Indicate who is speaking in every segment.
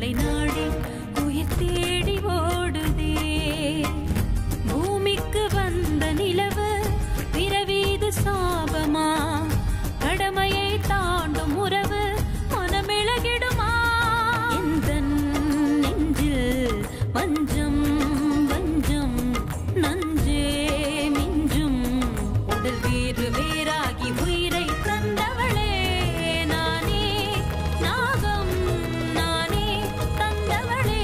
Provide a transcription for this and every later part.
Speaker 1: உங்களை நாடி உயிர் தேடி ஓடுதே. பூமிக்கு வந்த நிலவு பிறவீது சாபமா, கடமையை தாண்டும் உறவு மனமிளகிடுமா? எந்த நெஞ்சில் பஞ்சம் வஞ்சம் நஞ்சே மிஞ்சும், உடல் வேறு வேறாகி உயிரை தந்தவளே நானே, நாகம் நானே, தந்தவளே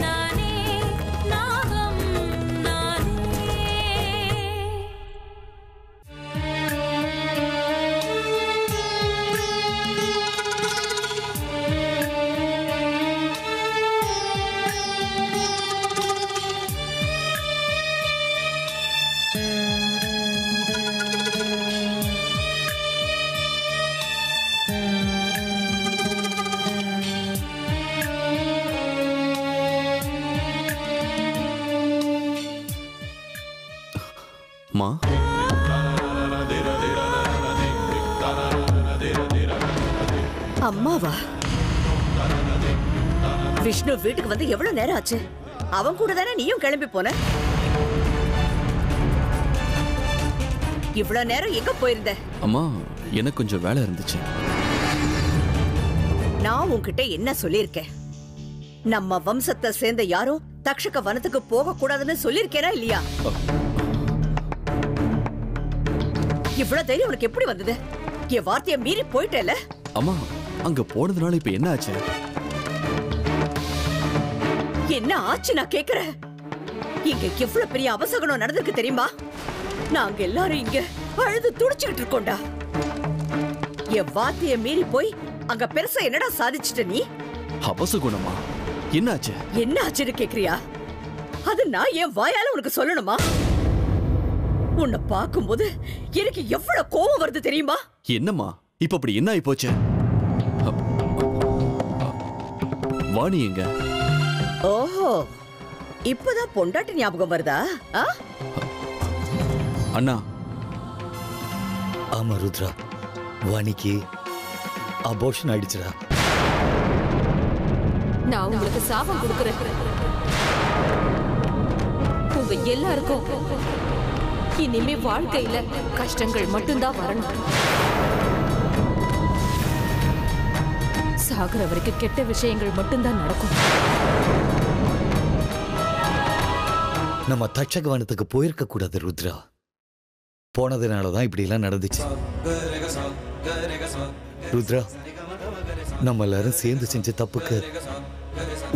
Speaker 1: நானே, நாகம் நானே.
Speaker 2: மா,
Speaker 3: அம்மாவா? விஷ்ணு வீட்டுக்கு வந்து எவ்வளவு நேரம் ஆச்சு? அவன் கூட தானே நீயும் கிளம்பி போன? இவ்வளவு நேரம் எங்க போயிருந்த?
Speaker 2: அம்மா எனக்கு கொஞ்சம் வேலை இருந்துச்சு.
Speaker 3: நான் உன்கிட்ட என்ன சொல்லியிருக்கேன்? நம்ம வம்சத்தை சேர்ந்த யாரும் தக்ஷக வனத்துக்கு போக கூடாதுன்னு சொல்லிருக்கேனா இல்லையா? இவ்வளவு தைரியம் உனக்கு எப்படி வந்தது? என் வார்த்தையை மீறி போயிட்டேல?
Speaker 2: அம்மா அங்க போனதுனால இப்ப என்ன ஆச்சு?
Speaker 3: என்ன ஆச்சு நான் கேக்குறேன். இங்க எவ்வளவு பெரிய அபசகனம் நடந்திருக்கு தெரியுமா? நாங்க எல்லாரும் இங்க அழுது துடிச்சுக்கிட்டு இருக்கோம்டா. என் வார்த்தையை மீறி போய் அங்க பெருசா என்னடா சாதிச்சுட்ட நீ?
Speaker 2: அபசகுணமா? என்னாச்சு?
Speaker 3: என்ன ஆச்சுன்னு கேக்குறியா? அது நான் என் வாயால உனக்கு சொல்லணுமா? உன்னை பார்க்கும்போது எனக்கு எவ்வளவு கோபம் வருது தெரியுமா?
Speaker 2: என்னம்மா இப்ப அப்படி என்ன ஆயி போச்சு? வாணி எங்க?
Speaker 3: ஓஹோ, இப்பதான் பொண்டாட்டி ஞாபகம் வருதா?
Speaker 2: அண்ணா.
Speaker 4: ஆமா ருத்ரா, வாணிக்கு அபோர்ஷன் ஆயிடுச்சுடா.
Speaker 5: நான் உங்களுக்கு சாபம் கொடுக்கிறேன். உங்க எல்லாருக்கும் இனிமே வாழ்க்கையில கஷ்டங்கள் மட்டும்தான் வரணும். சாகுற வரைக்கும் கெட்ட விஷயங்கள் மட்டும்தான் நடக்கும்.
Speaker 4: நம்ம தட்சகவனத்துக்கு போயிருக்க கூடாது ருத்ரா. போனதுனாலதான் இப்படி எல்லாம் நடந்துச்சு. ருத்ரா, நம்ம எல்லாரும் சேர்ந்து செஞ்ச தப்புக்கு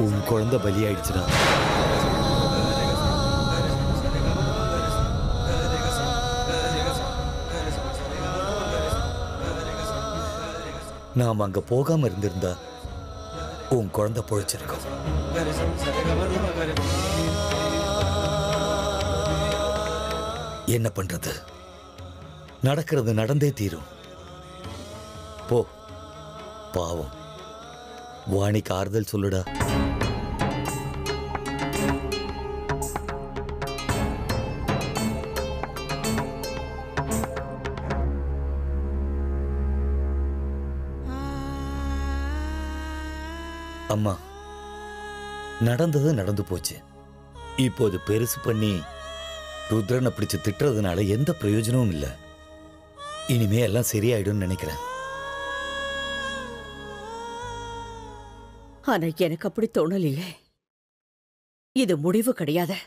Speaker 4: உன் குழந்தை பலியாயிடுச்சுடா. நாம் அங்க போகாம இருந்திருந்தா உன் குழந்தை பொழைச்சிருக்கும். என்ன பண்றது? நடக்கிறது நடந்தே தீரும். போ, பாவம் வாணிக்கு ஆறுதல் சொல்லுடா. அம்மா, நடந்தது நடந்து போச்சு. இப்போது பெருசு பண்ணி ருத்ரனை பிடிச்சு திட்டுறதுனால எந்த பிரயோஜனமும் இல்லை. இனிமே எல்லாம் சரியாயிடும் நினைக்கிறேன்.
Speaker 3: ஆனா எனக்கு அப்படி தோணலையே. இது முடிவு கிடையாது,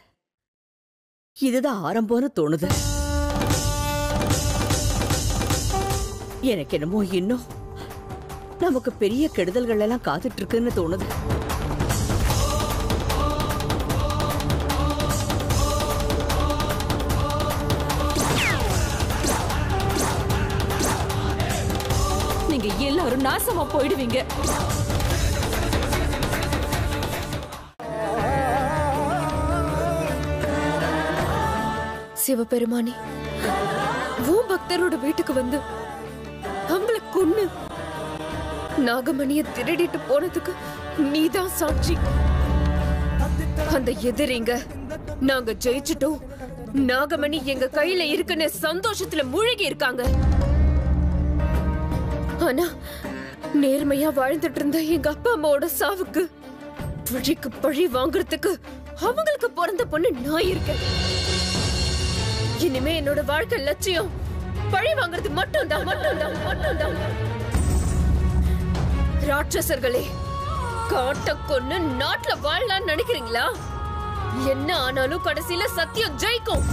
Speaker 3: இதுதான் ஆரம்பம்னு தோணுது. எனக்கு என்னமோ இன்னும் நமக்கு பெரிய கெடுதல்கள் எல்லாம் காத்துட்டு இருக்குன்னு தோணுது.
Speaker 5: நீங்க எல்லாரும் நாசமா போயிடுவீங்க. சிவபெருமானே, உன் பக்தரோட வீட்டுக்கு வந்து அவங்களை கொன்னு நாகமணியை திருடிட்டு போனதுக்கு நீதான் சாட்சி. அந்த எதிரிங்க நாங்க ஜெயிச்சிட்டோம், நாகமணி எங்க கையில இருக்குன்னு சந்தோஷத்துல மூழ்கி இருக்காங்க. ஆனா நேர்மையா வாழ்ந்துட்டு இருந்த எங்க அப்பா அம்மாவோட சாவுக்கு பழிக்கு பழி வாங்குறதுக்கு அவங்களுக்கு பிறந்த பொண்ணு நான் இருக்கேன். இனிமே என்னோட வாழ்க்கை லட்சியம் பழி வாங்குறது மட்டும்தான். ராட்சசர்களே, காட்ட கொன்னு நாட்டுல வாழலாம்னு நினைக்கிறீங்களா? என்ன ஆனாலும் கடைசியில சத்தியம் ஜெயிக்கும்.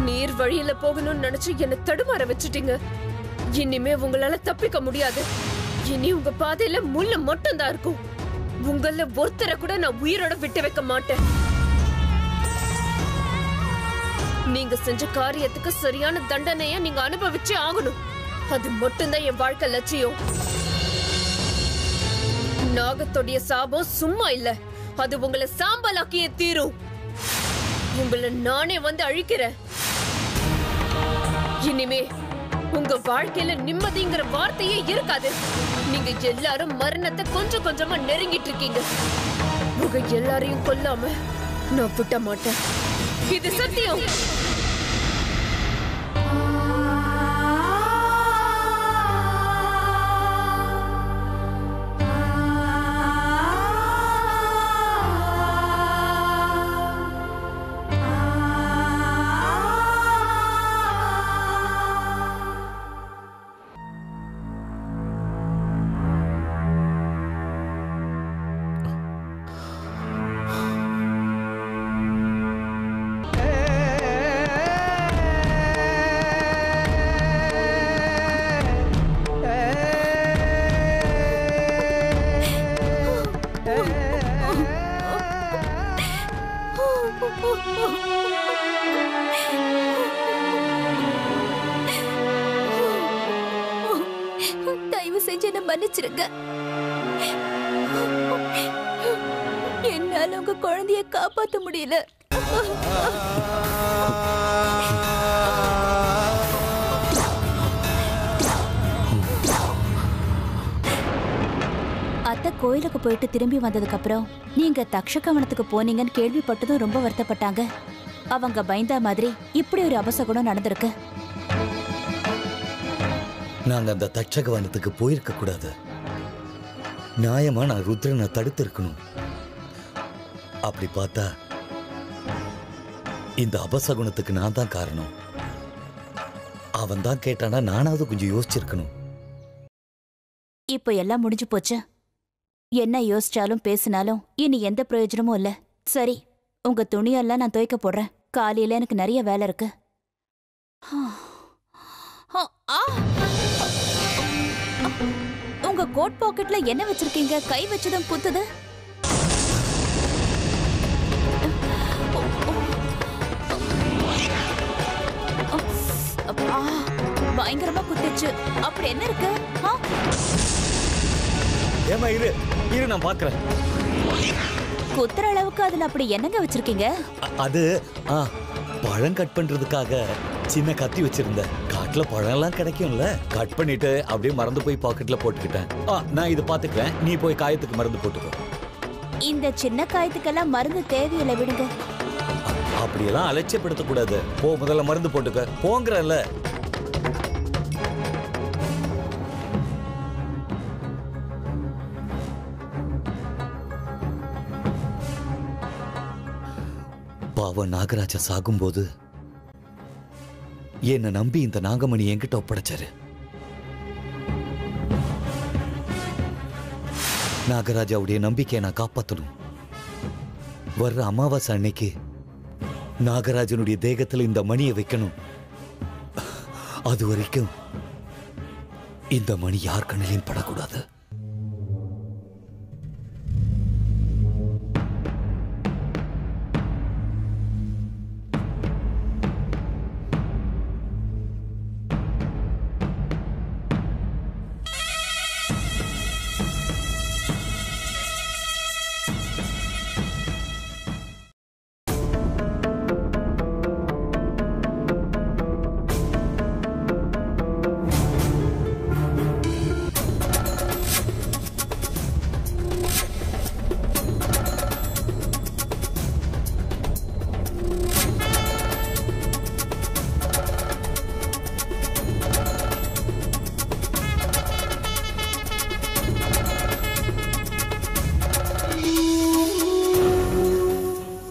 Speaker 5: நீர் வழியில போகணும்னு நினைச்சு என்ன தடுமாற வச்சுட்டீங்க. இனிமே உங்களால தப்பிக்க முடியாது. இனி உங்க பாதையில முள்ளு மட்டும் தான் இருக்கும். உங்கள ஒருத்தரை கூட நான் உயிரோட விட்டு வைக்க மாட்டேன். நீங்க செஞ்ச காரியத்துக்கு சரியான தண்டனைய நீங்க அனுபவிச்சே ஆகணும். அது மட்டும்தான் என் வாழ்க்கை லட்சியம். நாகத்தோடைய சாபம் சும்மா இல்ல, அது உங்களை சாம்பலாக்கியே தீரும். உங்களை நானே வந்து அழிக்கிறேன். இனிமே உங்க வாழ்க்கையில நிம்மதிங்கிற வார்த்தையே இருக்காது. நீங்க எல்லாரும் மரணத்தை கொஞ்சம் கொஞ்சமா நெருங்கிட்டு இருக்கீங்க. உங்க எல்லாரையும் கொல்லாம நான் விட்ட மாட்டேன். இது சத்தியம்.
Speaker 1: தயவு செஞ்சு என்ன மன்னிச்சிருங்க. என்னால உங்க குழந்தைய காப்பாத்த முடியல. அத்தை கோயிலுக்கு போயிட்டு திரும்பி வந்ததுக்கு அப்புறம் நீங்க தக்ஷகவனத்துக்கு போனீங்கன்னு கேள்விப்பட்டதும் ரொம்ப வருத்தப்பட்டாங்க. அவங்க பயந்த மாதிரி இப்படி ஒரு அபசகுணம் நடந்திருக்கு.
Speaker 4: நாங்க அந்த தட்சகவனத்துக்கு போயிருக்க கூடாது. நியாயமா நான் ருத்ரனை தடுத்து இருக்கணும். அப்படி பார்த்தா இந்த அபசகுணத்துக்கு நான் தான் காரணம். அவன் தான் கேட்டானா நானாவது கொஞ்சம் யோசிச்சிருக்கணும்.
Speaker 1: இப்ப எல்லாம் முடிஞ்சு போச்சு. என்ன யோசிச்சாலும் பேசினாலும் இனி எந்த பிரயோஜனமும் இல்ல. சரி, உங்க துணியெல்லாம் நான் துவைக்க போடுறேன். காலையில எனக்கு நிறைய வேலை இருக்கு. உங்க கோட் பாக்கெட்ல என்ன வச்சிருக்கீங்க? கை வச்சதும் குத்துது. பயங்கரமா குத்துச்சு. அப்படி என்ன இருக்கு?
Speaker 4: ஏமா இரு நான் பாக்குறேன்.
Speaker 1: குத்துற அளவுக்கு அதுல அப்படி என்னங்க வச்சிருக்கீங்க?
Speaker 4: அது பழம் கட் பண்றதுக்காக சின்ன கத்தி வச்சிருந்தேன். காட்டுல பழம் எல்லாம் கிடைக்கும்ல, கட் பண்ணிட்டு அப்படியே மறந்து போய் பாக்கெட்ல போட்டுக்கிட்டேன். நான் இதை பாத்துக்கிறேன், நீ போய் காயத்துக்கு மருந்து போட்டுக்கோ.
Speaker 1: இந்த சின்ன காயத்துக்கெல்லாம் மருந்து தேவையில்லை, விடுங்க.
Speaker 4: அப்படியெல்லாம் அலட்சியப்படுத்த கூடாது. போ, முதல்ல மருந்து போட்டுக்க போங்கறல்ல. பாவ நாகராஜா சாகும்போது என்ன நம்பி இந்த நாகமணி என்கிட்ட ஒப்படைச்சாரு. நாகராஜாவுடைய நம்பிக்கையை நான் காப்பாற்றணும். வர்ற அமாவாசை அன்னைக்கு நாகராஜனுடைய தேகத்தில் இந்த மணியை வைக்கணும். அது வரைக்கும் இந்த மணி யார் கண்ணிலையும் படக்கூடாது.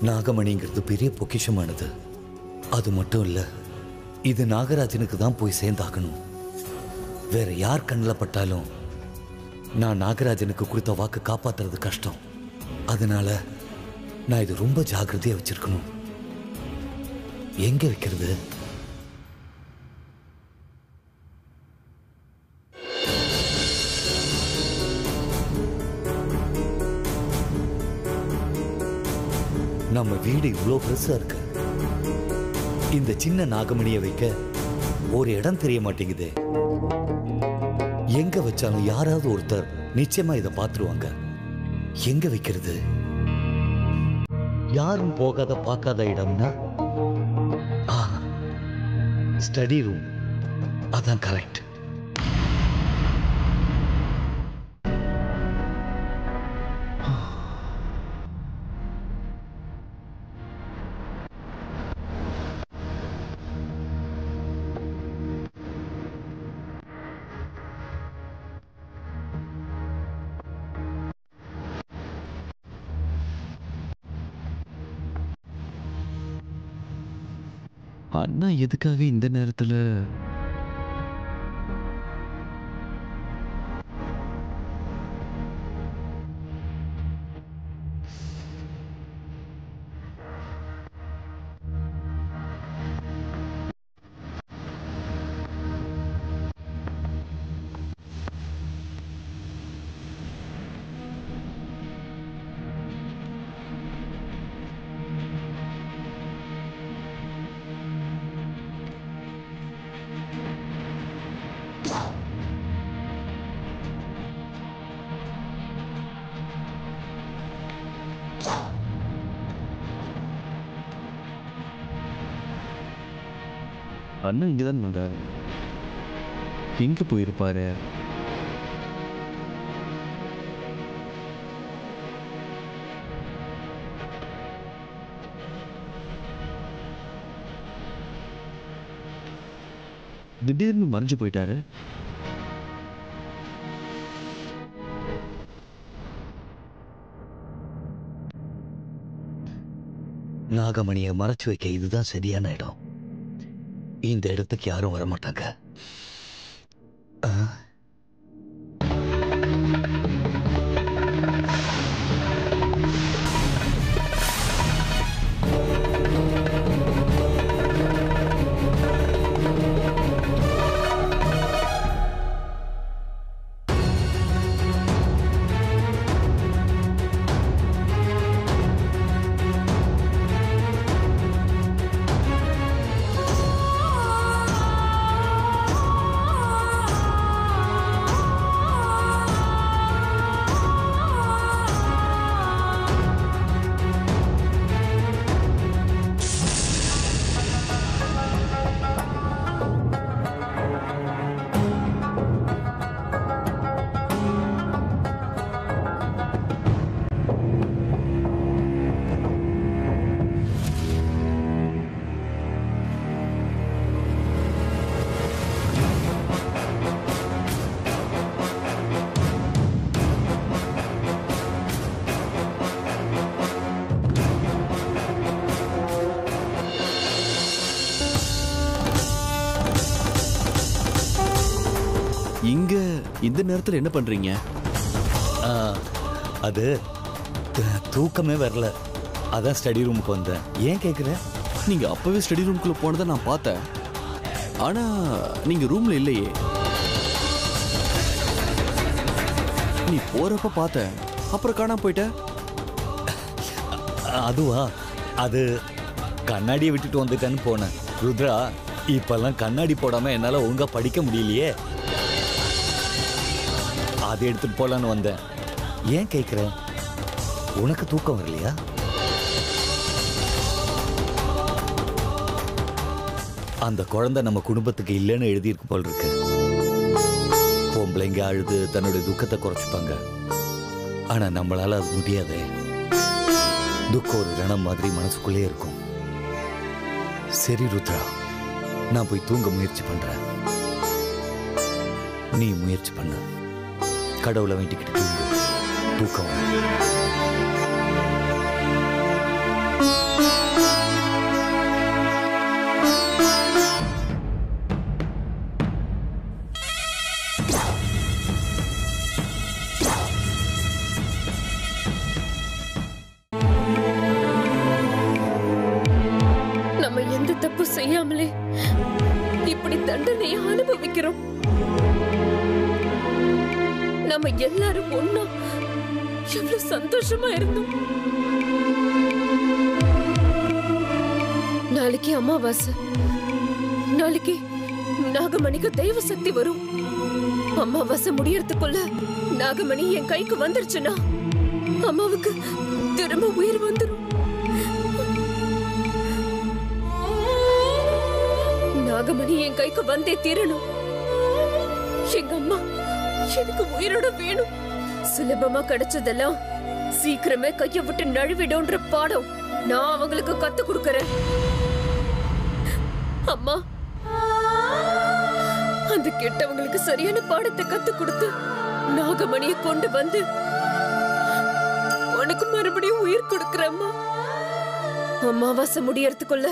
Speaker 4: நாகமணிங்கிறது பெரிய பொக்கிஷமானது. அது மட்டும் இல்ல, இது நாகராஜனுக்கு தான் போய் சேர்ந்தாகணும். வேற யார் கண்ணில் பட்டாலும் நான் நாகராஜனுக்கு கொடுத்த வாக்கு காப்பாத்துறது கஷ்டம். அதனால நான் இது ரொம்ப ஜாக்கிரதையா வச்சிருக்கணும். எங்க வைக்கிறது? நம்ம வீடு இவ்வளோ பெருசா இருக்கு. இந்த சின்ன நாகமணியை வைக்க ஒரு இடம் தெரிய மாட்டேங்குது. எங்க வச்சாலும் யாராவது ஒருத்தர் நிச்சயமா இதை பார்த்துருவாங்க. எங்க வைக்கிறது? யாரும் போகாத பார்க்காத இடம்னா ஸ்டடி ரூம். அதான் கரெக்ட்.
Speaker 2: அண்ணா எதுக்காக இந்த நேரத்துல? அண்ணா இங்கதான் வந்தாரு. எங்க போயிருப்பாரு? திடீர்னு மறைஞ்சு போயிட்டாரு.
Speaker 4: நாகமணியை மறைச்சு வைக்க இதுதான் சரியான இடம். இந்த இடத்துக்கு யாரும் வரமாட்டாங்க.
Speaker 2: இங்க இந்த நேரத்துல என்ன பண்றீங்க?
Speaker 4: அது தூக்கமே வரல. அதான் ஸ்டடி ரூமுக்கு வந்தேன். ஏன் கேக்குற?
Speaker 2: நீங்க அப்பவே ஸ்டடி ரூம்குள்ள போனதை நான் பார்த்தேன். ஆனா நீங்க ரூம்ல இல்லையே. நீ போறப்ப பார்த்தேன், அப்புறம் காணாம போயிட்ட.
Speaker 4: அதுவா? அது கண்ணாடியை விட்டுட்டு வந்துட்டேன்னு போனேன். ருத்ரா, இப்பெல்லாம் கண்ணாடி போடாம என்னால ஒழுங்கா படிக்க முடியலையே. அதை எடுத்துட்டு போலான்னு வந்தேன். ஏன் கேக்குற? உனக்கு தூக்கம் வரலையா? அந்த குழந்தை நம்ம குடும்பத்துக்கு இல்லைன்னு எழுதியிருக்கு போல் இருக்கு. பொம்பளைங்க அழுது தன்னுடைய துக்கத்தை குறைச்சிப்பாங்க. ஆனா நம்மளால அது முடியாதே. துக்கம் ஒரு ரணம் மாதிரி மனசுக்குள்ளே இருக்கும். சரி ருத்ரா, நான் போய் தூங்க முயற்சி பண்றேன். நீ முயற்சி பண்ண. கடவுளை வேண்டிக்கிட்டு தூங்கு. தூக்கம்
Speaker 5: தெரியாமலே இப்படி தண்டனையை அனுபவிக்கிறோம். நம்ம எல்லாரும் ஒண்ணா எவ்வளவு சந்தோஷமா இருந்தோம். நாளைக்கு அமாவாசை. நாளைக்கு நாகமணிக்கு தெய்வ சக்தி வரும். அமாவாசை முடியறதுக்குள்ள நாகமணி என் கைக்கு வந்துருச்சுன்னா அம்மாவுக்கு திரும்ப உயிர் வந்துரும். நாகமணி என் கைக்கு வந்தே தீரணும். எங்க அம்மா எனக்கு உயிரோட வேணும். சுலபமா கிடைச்சதெல்லாம் சீக்கிரமே கைய விட்டு நழுவிடும்ன்ற பாடம் நான் அவங்களுக்கு கத்து கொடுக்கறேன். அம்மா, அந்த கெட்டவங்களுக்கு சரியான பாடத்தை கத்து கொடுத்து நாகமணியை கொண்டு வந்து உனக்கு மறுபடியும் உயிர் கொடுக்கறம்மா. அமாவாசை முடியறதுக்குள்ள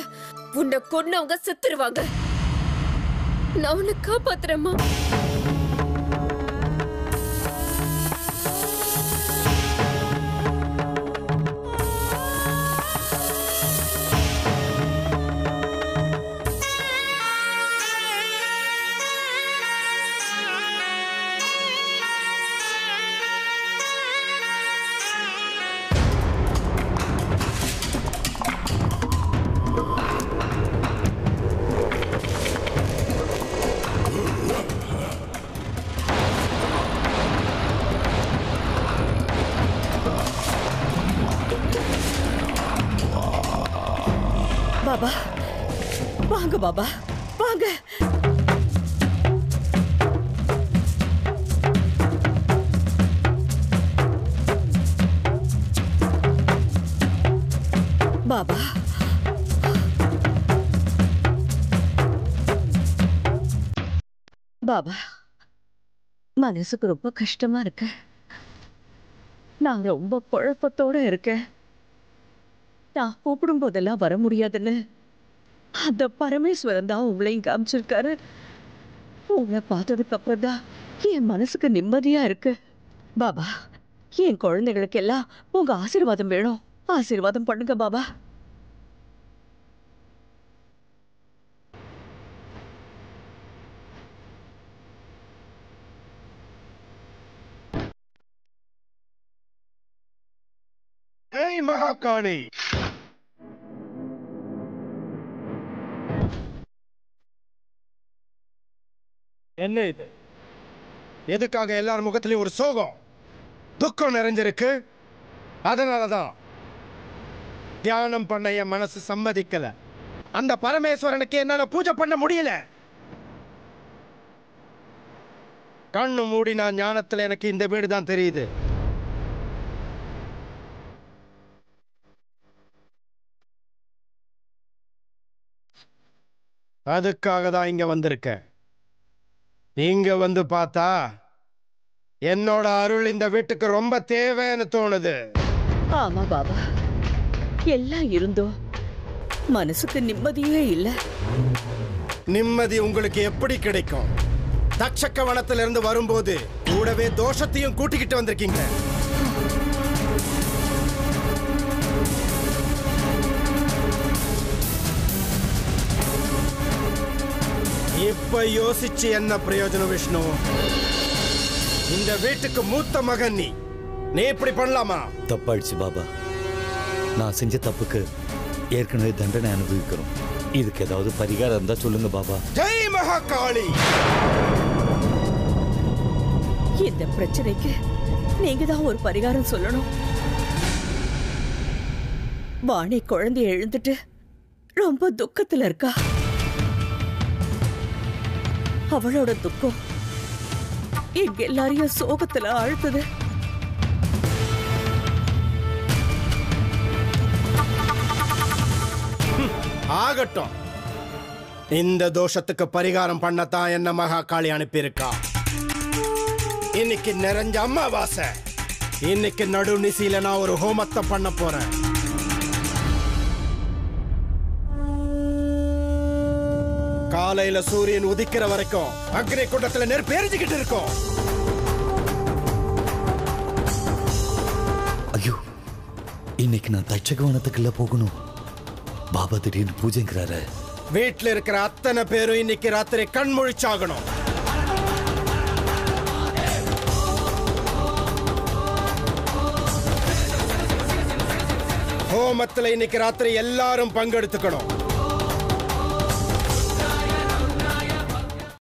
Speaker 5: உன்னை கொன்னவங்க செத்துருவாங்க. நான் உன்னை காப்பாத்துறேம்மா.
Speaker 3: பாபா வாங்க, பாபா வாங்க. பாபா பாபா, மனசுக்கு ரொம்ப கஷ்டமா இருக்கு. நான் ரொம்ப குழப்பத்தோட இருக்கேன். நான் கூப்பிடும் போதெல்லாம் வர முடியாதுன்னு அந்த பரமேஸ்வரன் தான் உங்களையும் காமிச்சிருக்காரு. உங்களை பார்த்ததுக்கு அப்புறம் தான் என் மனசுக்கு நிம்மதியா இருக்கு. பாபா, என் குழந்தைகளுக்கு எல்லாம் உங்க ஆசீர்வாதம் வேணும். ஆசீர்வாதம் பண்ணுங்க பாபா.
Speaker 6: ஏய் மகாகாளி, என்ன இது? எதுக்காக எல்லார் முகத்திலையும் ஒரு சோகம், துக்கம் நிறைஞ்சிருக்கு? அதனாலதான் தியானம் பண்ண என் மனசு சம்மதிக்கல. அந்த பரமேஸ்வரனுக்கு என்னால பூஜை பண்ண முடியல. கண்ணு மூடி நான் ஞானத்துல எனக்கு இந்த வீடு தான் தெரியுது. அதுக்காக தான் இங்க வந்திருக்கேன். நீங்க வந்து பார்த்தா என்னோட அருள் இந்த வீட்டுக்கு ரொம்ப தேவைன்னு தோணுது.
Speaker 3: ஆமா பாபா, எல்லாம் இருந்தோம் மனசுக்கு நிம்மதியே இல்ல.
Speaker 6: நிம்மதி உங்களுக்கு எப்படி கிடைக்கும்? தட்சக்க வனத்திலிருந்து வரும்போது கூடவே தோஷத்தையும் கூட்டிக்கிட்டு வந்திருக்கீங்க. இப்ப யோசிச்சு என்ன பிரயோஜனம் விஷ்ணு? இந்த வீட்டுக்கு மூத்த மகன் நீ இப்படி பண்ணலாமா?
Speaker 4: தப்பாயிடுச்சு பாபா. நான் செஞ்ச தப்புக்கு ஏற்கனவே தண்டனை அனுபவிக்கிறோம். இதுக்கு ஏதாவது பரிகாரம் இருந்தா சொல்லுங்க பாபா.
Speaker 6: ஜெய் மகாகாளி.
Speaker 3: இந்த பிரச்சனைக்கு நீங்க தான் ஒரு பரிகாரம் சொல்லணும். வாணி குழந்தைய எழுந்துட்டு ரொம்ப துக்கத்துல இருக்கா. அவளோட துக்கம் எங்க எல்லாரையும் சோகத்துல ஆழ்த்துது.
Speaker 6: ஆகட்டும், இந்த தோஷத்துக்கு பரிகாரம் பண்ணத்தான் என்ன மகாகாளி அனுப்பியிருக்கா. இன்னைக்கு நிறைஞ்ச அமாவாசை. இன்னைக்கு நடு நிசியில நான் ஒரு ஹோமத்தை பண்ண போறேன். காலையில சூரியன் உதிக்கிற வரைக்கும் அக்னி குண்டத்துல நெருப்பு எரிஞ்சுக்கிட்டு இருக்கும்.
Speaker 4: ஐயோ, இன்னைக்கு நான் தட்சகவனத்துக்குள்ள போகணும். பாபா திடீர்னு பூஜைங்கிறாரு.
Speaker 6: வீட்டுல இருக்கிற அத்தனை பேரும் இன்னைக்கு ராத்திரி கண்முழிச்சாகணும். ஹோமத்துல இன்னைக்கு ராத்திரி எல்லாரும் பங்கெடுத்துக்கணும்.